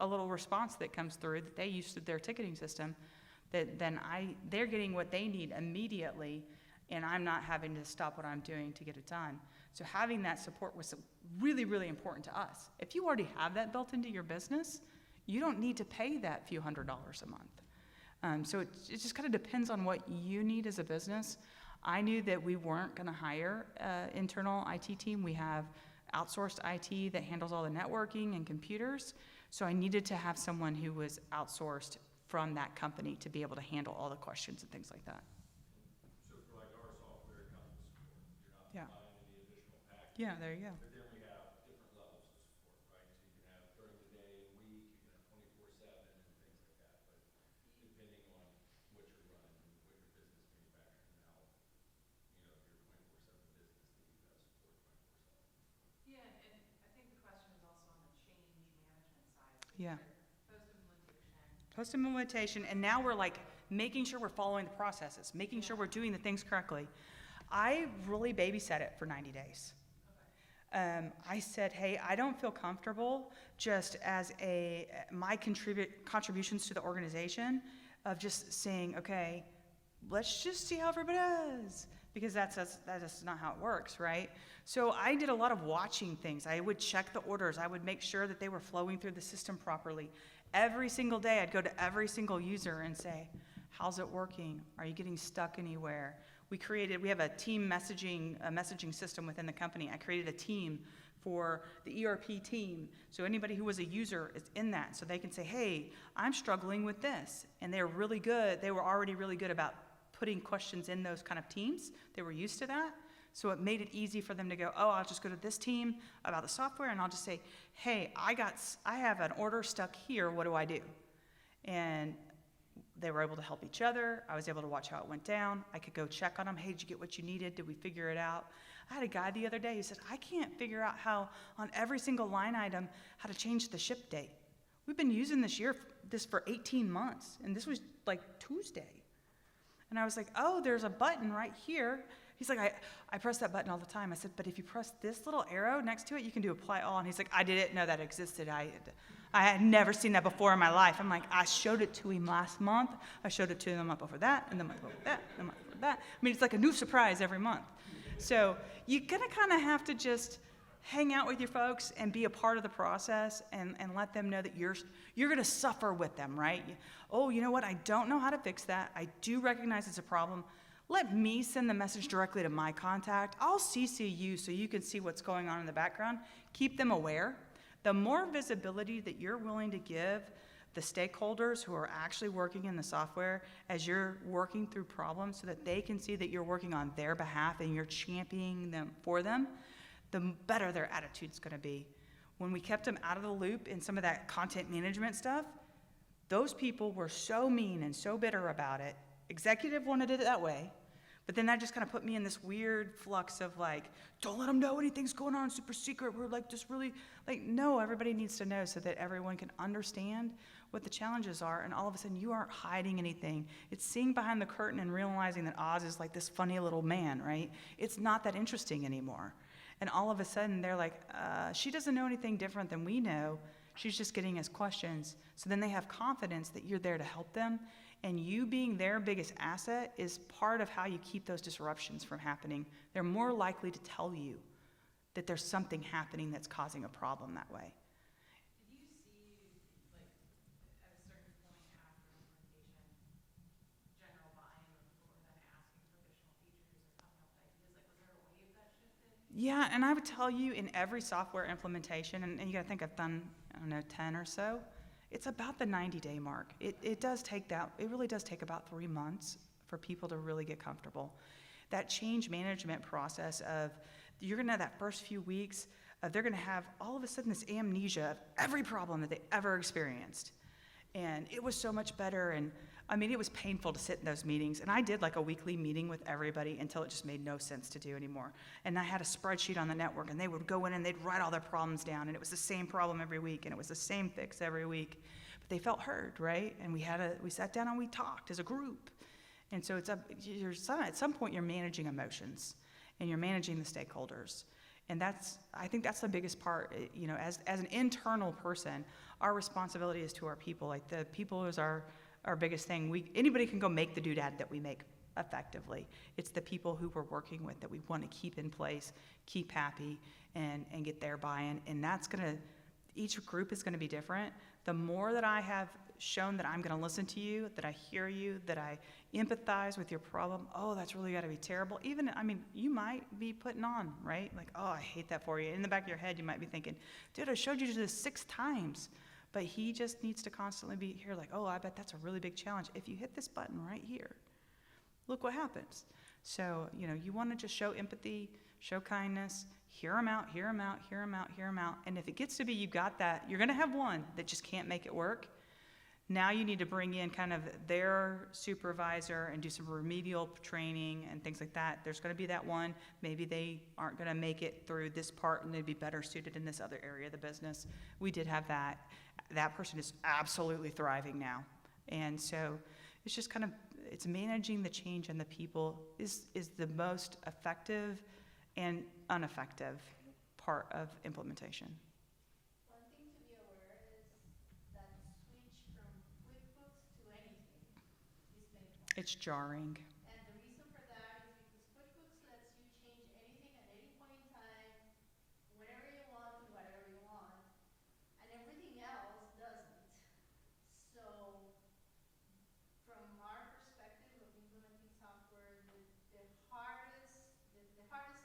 little response that comes through that they use through their ticketing system, that then they're getting what they need immediately, and I'm not having to stop what I'm doing to get it done. So having that support was really, really important to us. If you already have that built into your business, you don't need to pay that few $100s a month. So it just kind of depends on what you need as a business. I knew that we weren't going to hire an internal IT team. We have outsourced IT that handles all the networking and computers. So I needed to have someone who was outsourced from that company to be able to handle all the questions and things like that. So for like our software, it comes with support. You're Yeah. not buying any additional package. Yeah, there you go. But then we have different levels of support, right? So you can have during the day and week, you can have 24/7 and things like that. But depending on what you're running and what your business manufacturing now, you know, if you're a 24/7 business, then you have support 24/7. Yeah, and I think the question is also on the change management side. So Yeah. post-implementation. Post-implementation, and now we're like making sure we're following the processes, making sure we're doing the things correctly. I really babysat it for 90 days. I said, hey, I don't feel comfortable just as my contributions to the organization of just saying, okay, let's just see how everybody does, because that is not how it works, right? So I did a lot of watching things. I would check the orders. I would make sure that they were flowing through the system properly. Every single day, I'd go to every single user and say, how's it working? Are you getting stuck anywhere? We have a team messaging system within the company. I created a team for the ERP team. So anybody who was a user is in that. So they can say, hey, I'm struggling with this. And they're really good. They were already really good about putting questions in those kind of teams. They were used to that. So it made it easy for them to go, oh, I'll just go to this team about the software, and I'll just say, hey, I have an order stuck here. What do I do? And they were able to help each other. I was able to watch how it went down. I could go check on them. Hey, did you get what you needed? Did we figure it out? I had a guy the other day who said, I can't figure out how, on every single line item, how to change the ship date. We've been using this for 18 months, and this was like Tuesday. And I was like, oh, there's a button right here. He's like, I press that button all the time. I said, but if you press this little arrow next to it, you can do apply all. And he's like, I didn't know that existed. I had never seen that before in my life. I'm like, I showed it to him last month. I showed it to him the month before that, and the month before that, and the month before that. I mean, it's like a new surprise every month. So you're gonna kind of have to just hang out with your folks and be a part of the process, and let them know that you're gonna suffer with them, right? Oh, you know what? I don't know how to fix that. I do recognize it's a problem. Let me send the message directly to my contact. I'll CC you so you can see what's going on in the background. Keep them aware. The more visibility that you're willing to give the stakeholders who are actually working in the software as you're working through problems, so that they can see that you're working on their behalf and you're championing them for them, the better their attitude's gonna be. When we kept them out of the loop in some of that content management stuff, those people were so mean and so bitter about it. Executive wanted it that way, but then that just kind of put me in this weird flux of like, don't let them know anything's going on, super secret. We're like just really, like, no, everybody needs to know so that everyone can understand what the challenges are, and all of a sudden you aren't hiding anything. It's seeing behind the curtain and realizing that Oz is like this funny little man, right? It's not that interesting anymore. And all of a sudden they're like, she doesn't know anything different than we know. She's just getting us questions. So then they have confidence that you're there to help them. And you being their biggest asset is part of how you keep those disruptions from happening. They're more likely to tell you that there's something happening that's causing a problem that way. Did you see, like, at a certain point after implementation, general buy-in where people were then asking for additional features or coming up with ideas? Like, was there a wave that shifted? Yeah, and I would tell you in every software implementation, and you gotta think I've done, I don't know, 10 or so, it's about the 90-day mark. It really does take about 3 months for people to really get comfortable. That change management process of, you're gonna have that first few weeks of they're gonna have all of a sudden this amnesia of every problem that they ever experienced. And it was so much better, and I mean, it was painful to sit in those meetings, and I did like a weekly meeting with everybody until it just made no sense to do anymore. And I had a spreadsheet on the network, and they would go in and they'd write all their problems down, and it was the same problem every week, and it was the same fix every week. But they felt heard, right? And we sat down and we talked as a group. And so at some point, you're managing emotions and you're managing the stakeholders. And I think that's the biggest part, as an internal person, our responsibility is to our people. Like the people is our biggest thing. Anybody can go make the doodad that we make effectively. It's the people who we're working with that we want to keep in place, keep happy, and get their buy-in. And each group is going to be different. The more that I have shown that I'm going to listen to you, that I hear you, that I empathize with your problem, that's really got to be terrible. You might be putting on, right? Like, I hate that for you. In the back of your head, you might be thinking, dude, I showed you this 6 times. But he just needs to constantly be here like, I bet that's a really big challenge. If you hit this button right here, look what happens. So, you want to just show empathy, show kindness, hear them out, hear them out, hear them out, hear them out. And if it gets to be you got that, you're going to have one that just can't make it work. Now you need to bring in kind of their supervisor and do some remedial training and things like that. There's going to be that one. Maybe they aren't going to make it through this part and they'd be better suited in this other area of the business. We did have that. That person is absolutely thriving now. And so it's just it's managing the change and the people is the most effective and ineffective part of implementation. One thing to be aware is that switch from QuickBooks to anything is painful. It's jarring. And the reason for that is because QuickBooks lets you change anything at any point in time, whenever you want, to whatever you want, and everything else doesn't. So, from our perspective of implementing software, the hardest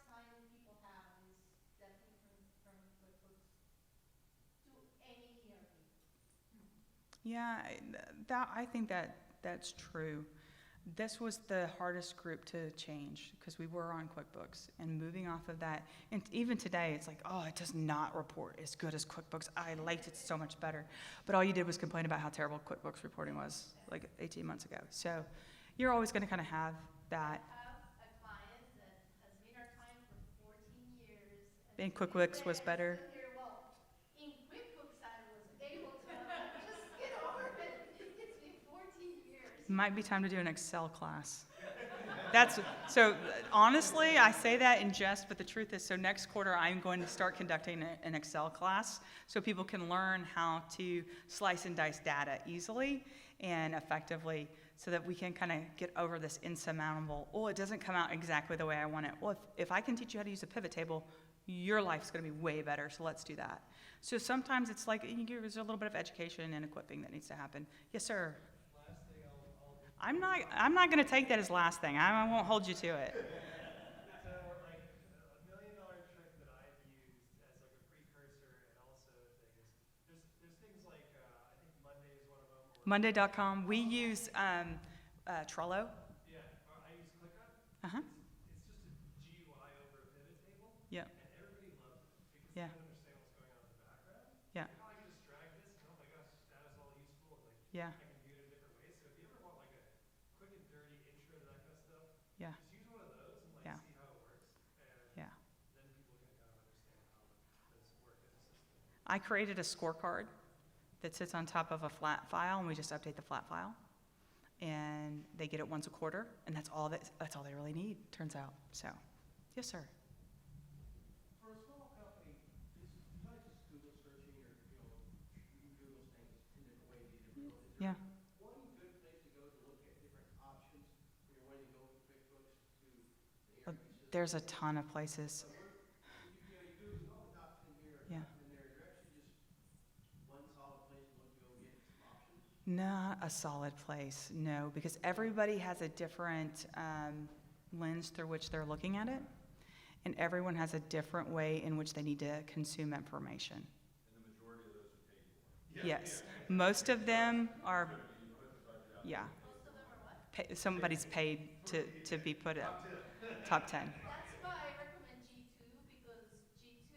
time people have is definitely from QuickBooks to any ERP. Yeah, I think that's true. This was the hardest group to change because we were on QuickBooks and moving off of that. And even today, it's like, it does not report as good as QuickBooks. I liked it so much better. But all you did was complain about how terrible QuickBooks reporting was like 18 months ago. So you're always going to kind of have that. I have a client that has been our client for 14 years. And QuickBooks was better. Still here. Well, in QuickBooks, I was able to just get over it. It's been 14 years. Might be time to do an Excel class. So honestly, I say that in jest, but the truth is, so next quarter I'm going to start conducting an Excel class so people can learn how to slice and dice data easily and effectively so that we can kind of get over this insurmountable, it doesn't come out exactly the way I want it. Well, if I can teach you how to use a pivot table, your life's going to be way better, so let's do that. So sometimes it's like there's a little bit of education and equipping that needs to happen. Yes, sir. Last thing I'm not going to take that as last thing. I won't hold you to it. So, like, $1 million trick that I've used as like a precursor and also a thing is there's things like I think Monday is one of them. Monday.com. We use Trello. Yeah, or I use ClickUp. Uh-huh. It's just a GUI over a pivot table. Yeah. And everybody loves it because Yeah. they don't understand what's going on in the background. Yeah. Like, I can just drag this and oh my gosh, that is all useful and like Yeah. I can view it in different ways. So if you ever want like a quick and dirty intro to that kind of stuff, Yeah. just use one of those and like Yeah. see how it works. And Yeah. then people can kind of understand how this work as a system. I created a scorecard that sits on top of a flat file, and we just update the flat file. And they get it once a quarter, and that's all they really need, turns out. So, yes, sir. For a small company, besides just Google searching or, you can Google things in different ways, is Yeah. one good place to go to look at different options when you're wanting to go from QuickBooks to the ERP system? There's a ton of places. So you do the top 10 here, Yeah. top 10 there. Is there actually just one solid place to look to go get some options? Not a solid place, no, because everybody has a different lens through which they're looking at it, and everyone has a different way in which they need to consume information. And the majority of those are paid for. Yes, most of them are, yeah. Most of them are what? Somebody's paid to be put up, top 10. That's why I recommend G2 because G2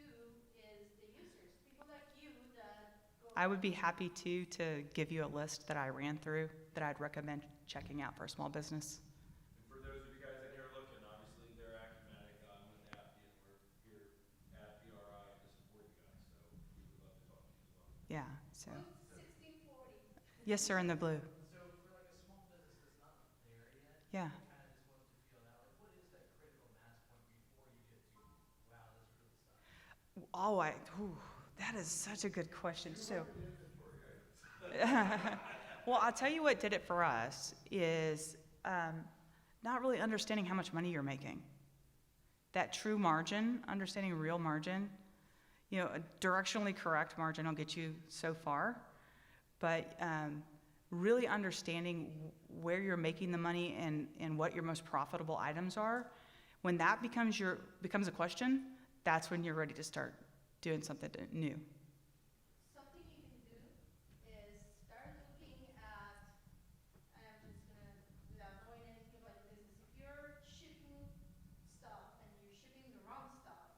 is the users, people like you that go. I would be happy to give you a list that I ran through that I'd recommend checking out for a small business. And for those of you guys that are looking, obviously they're Acumatic, I'm with Appian, we're here at PRI to support you guys, so we would love to talk to you as well. Yeah, so, 1640. yes, sir, in the blue. So for like a small business that's not there yet, Yeah. I kind of just wanted to feel out, like, what is that critical mass point before you get to, wow, this really sucks? That is such a good question. So, well, I'll tell you what did it for us is not really understanding how much money you're making. That true margin, understanding real margin, you know, a directionally correct margin will get you so far, but really understanding where you're making the money and what your most profitable items are, when that becomes a question, that's when you're ready to start doing something new. Something you can do is start looking at, and I'm just gonna, without knowing anything about your business, if you're shipping stuff and you're shipping the wrong stuff,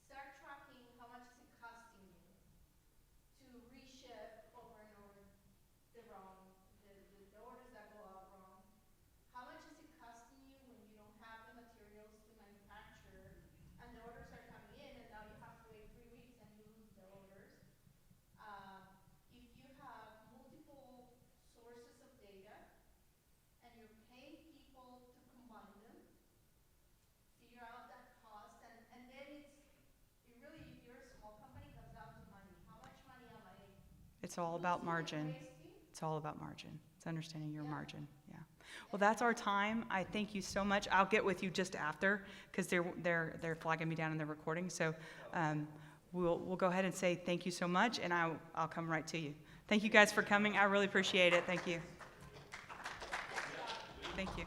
start tracking how much is it costing you to reship over and over the wrong, the orders that go out wrong. How much is it costing you when you don't have the materials to manufacture and the orders are coming in and now you have to wait 3 weeks and you lose the orders? If you have multiple sources of data and you're paying people to combine them, figure out that cost, and then it really, if you're a small company, comes down to money. How much money am I It's all about losing and margin. wasting? It's all about margin. It's understanding your Yeah. margin. Yeah. Well, that's our time. I thank you so much. I'll get with you just after because they're flagging me down in the recording. So we'll go ahead and say thank you so much, and I'll come right to you. Thank you guys for coming. I really appreciate it. Thank you. Thank you.